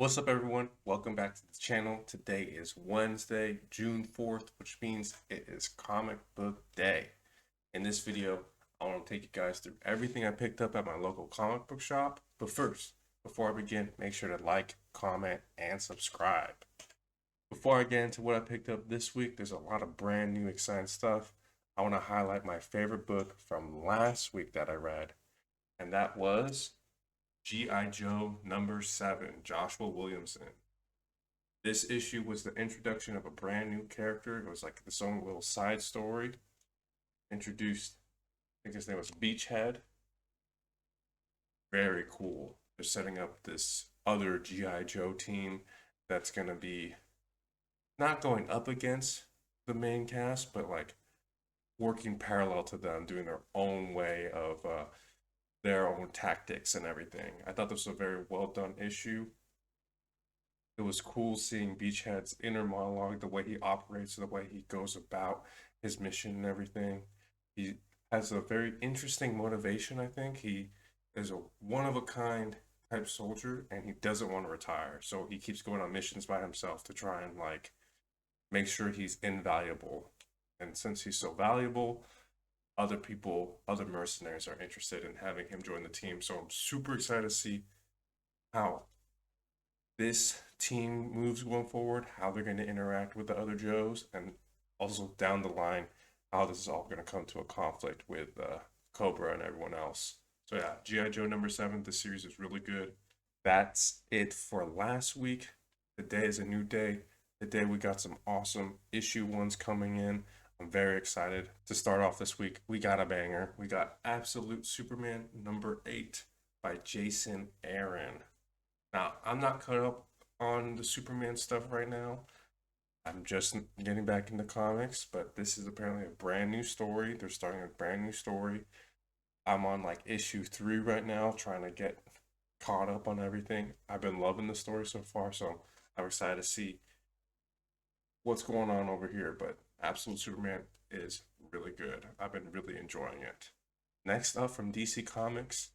What's up, everyone? Welcome back to the channel. Today is Wednesday, June 4th, which means it is comic book day. In this video, I want to take you guys through everything I picked up at my local comic book shop. But first, before I begin, make sure to like, comment, and subscribe. Before I get into what I picked up this week, there's a lot of brand new exciting stuff. I want to highlight my favorite book from last week that I read, and that was G.I. Joe #7, Joshua Williamson. This issue was the introduction of a brand new character. It was like its own little side story. Introduced, I think his name was Beachhead. Very cool. They're setting up this other G.I. Joe team that's going to be not going up against the main cast, but like working parallel to them, doing their own way of their own tactics and everything. I thought this was a very well done issue. It was cool seeing Beachhead's inner monologue, the way he operates, the way he goes about his mission and everything. He has a very interesting motivation, I think. He is a one of a kind type soldier and he doesn't want to retire. So he keeps going on missions by himself to try and like make sure he's invaluable. And since he's so valuable, other people, other mercenaries are interested in having him join the team. So I'm super excited to see how this team moves going forward, how they're going to interact with the other Joes, and also down the line, how this is all going to come to a conflict with Cobra and everyone else. So yeah, G.I. Joe #7, this series is really good. That's it for last week. Today is a new day. Today we got some awesome issue ones coming in. I'm very excited to start off this week. We got a banger. We got Absolute Superman #8 by Jason Aaron. Now, I'm not caught up on the Superman stuff right now. I'm just getting back into comics, but this is apparently a brand new story. They're starting a brand new story. I'm on like issue 3 right now, trying to get caught up on everything. I've been loving the story so far, so I'm excited to see what's going on over here. But Absolute Superman is really good. I've been really enjoying it. Next up from DC Comics,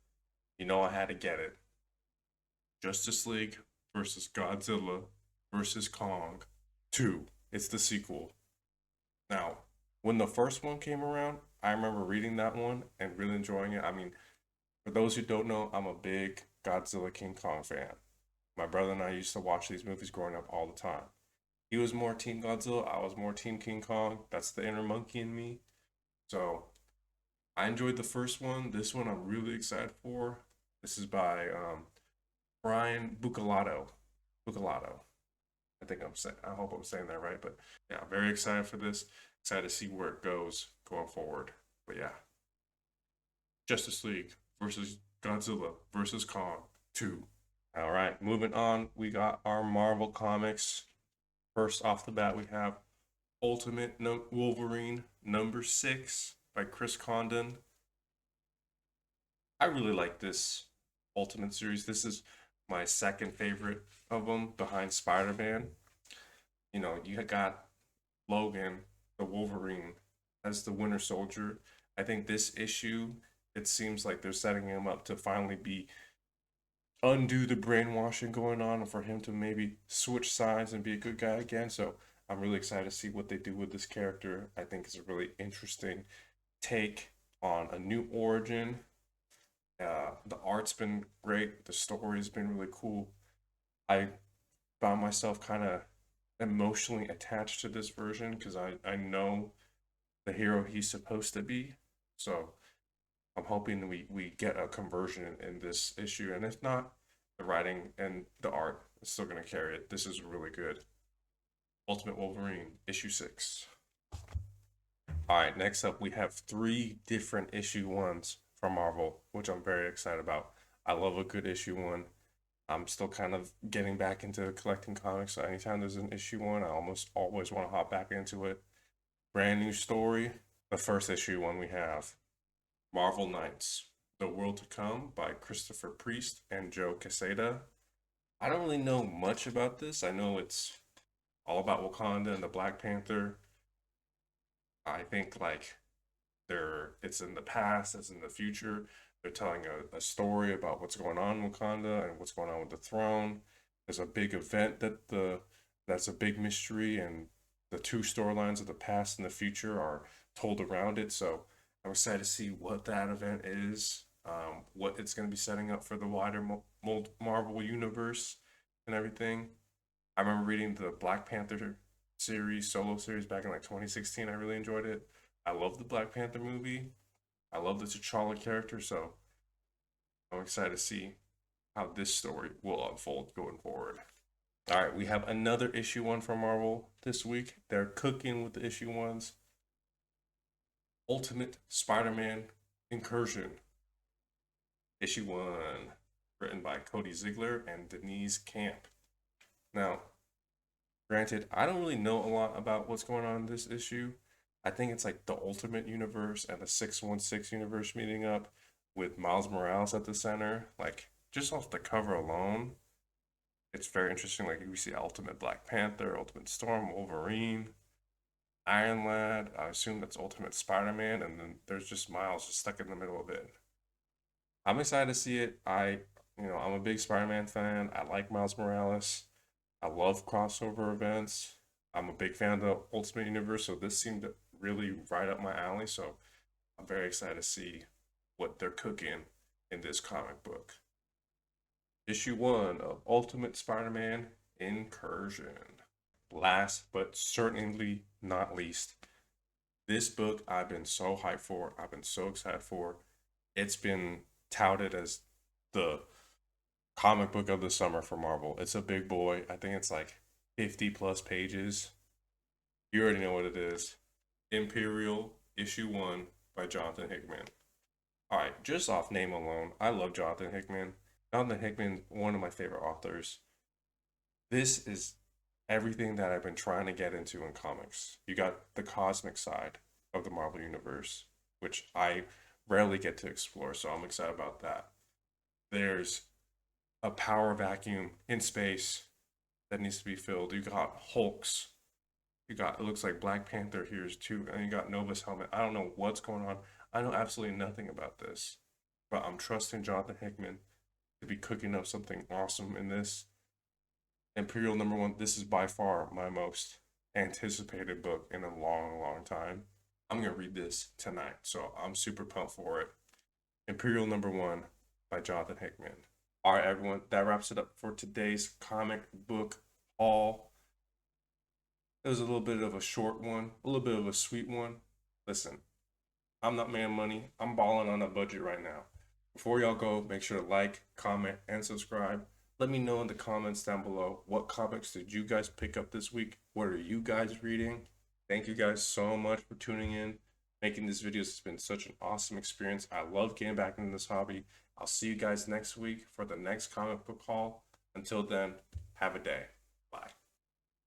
you know I had to get it. Justice League versus Godzilla versus Kong 2. It's the sequel. Now, when the first one came around, I remember reading that one and really enjoying it. I mean, for those who don't know, I'm a big Godzilla King Kong fan. My brother and I used to watch these movies growing up all the time. He was more Team Godzilla, I was more Team King Kong. That's the inner monkey in me. So I enjoyed the first one. This one I'm really excited for. This is by Brian Bucalato. Bucalato. I think I'm saying. I hope I'm saying that right. But yeah, I'm very excited for this. Excited to see where it goes going forward. But yeah, Justice League versus Godzilla versus Kong 2. All right, moving on. We got our Marvel Comics. First off the bat, we have Ultimate Wolverine #6 by Chris Condon. I really like this Ultimate series. This is my second favorite of them behind Spider-Man. You know, you got Logan, the Wolverine, as the Winter Soldier. I think this issue, it seems like they're setting him up to finally be undo the brainwashing going on and for him to maybe switch sides and be a good guy again. So I'm really excited to see what they do with this character. I think it's a really interesting take on a new origin. The art's been great. The story's been really cool. I found myself kind of emotionally attached to this version because I know the hero he's supposed to be. So I'm hoping we get a conversion in this issue. And if not, the writing and the art is still going to carry it. This is really good. Ultimate Wolverine, issue 6. All right, next up, we have 3 different issue 1s from Marvel, which I'm very excited about. I love a good issue 1. I'm still kind of getting back into collecting comics, so anytime there's an issue 1, I almost always want to hop back into it. Brand new story. The first issue 1 we have Marvel Knights, The World to Come by Christopher Priest and Joe Quesada. I don't really know much about this. I know it's all about Wakanda and the Black Panther. I think like it's in the past, it's in the future. They're telling a story about what's going on in Wakanda and what's going on with the throne. There's a big event that's a big mystery, and the two storylines of the past and the future are told around it. So I'm excited to see what that event is, what it's going to be setting up for the wider Marvel universe and everything. I remember reading the Black Panther series, solo series back in like 2016. I really enjoyed it. I love the Black Panther movie. I love the T'Challa character, so I'm excited to see how this story will unfold going forward. All right, we have another issue one from Marvel this week. They're cooking with the issue ones. Ultimate Spider-Man Incursion, issue one, written by Cody Ziegler and Denise Camp. Now, granted, I don't really know a lot about what's going on in this issue. I think it's like the Ultimate Universe and the 616 Universe meeting up with Miles Morales at the center. Like, just off the cover alone, it's very interesting. Like, we see Ultimate Black Panther, Ultimate Storm, Wolverine, Iron Lad. I assume that's Ultimate Spider-Man, and then there's just Miles just stuck in the middle of it. I'm excited to see it. I'm a big Spider-Man fan. I like Miles Morales. I love crossover events. I'm a big fan of the Ultimate Universe, so this seemed really right up my alley. So I'm very excited to see what they're cooking in this comic book. Issue one of Ultimate Spider-Man Incursion. Last but certainly not least, this book I've been so hyped for. I've been so excited for. It's been touted as the comic book of the summer for Marvel. It's a big boy. I think it's like 50 plus pages. You already know what it is. Imperial, issue one by Jonathan Hickman. All right, just off name alone, I love Jonathan Hickman. Jonathan Hickman, one of my favorite authors. This is everything that I've been trying to get into in comics. You got the cosmic side of the Marvel Universe, which I rarely get to explore, so I'm excited about that. There's a power vacuum in space that needs to be filled. You got Hulks. You got, it looks like Black Panther here is too, and you got Nova's helmet. I don't know what's going on. I know absolutely nothing about this, but I'm trusting Jonathan Hickman to be cooking up something awesome in this. Imperial number one, this is by far my most anticipated book in a long, long time. I'm going to read this tonight, so I'm super pumped for it. Imperial number one by Jonathan Hickman. All right, everyone, that wraps it up for today's comic book haul. It was a little bit of a short one, a little bit of a sweet one. Listen, I'm not man money. I'm balling on a budget right now. Before y'all go, make sure to like, comment, and subscribe. Let me know in the comments down below, what comics did you guys pick up this week? What are you guys reading? Thank you guys so much for tuning in, making these videos. It's been such an awesome experience. I love getting back into this hobby. I'll see you guys next week for the next comic book haul. Until then, have a day.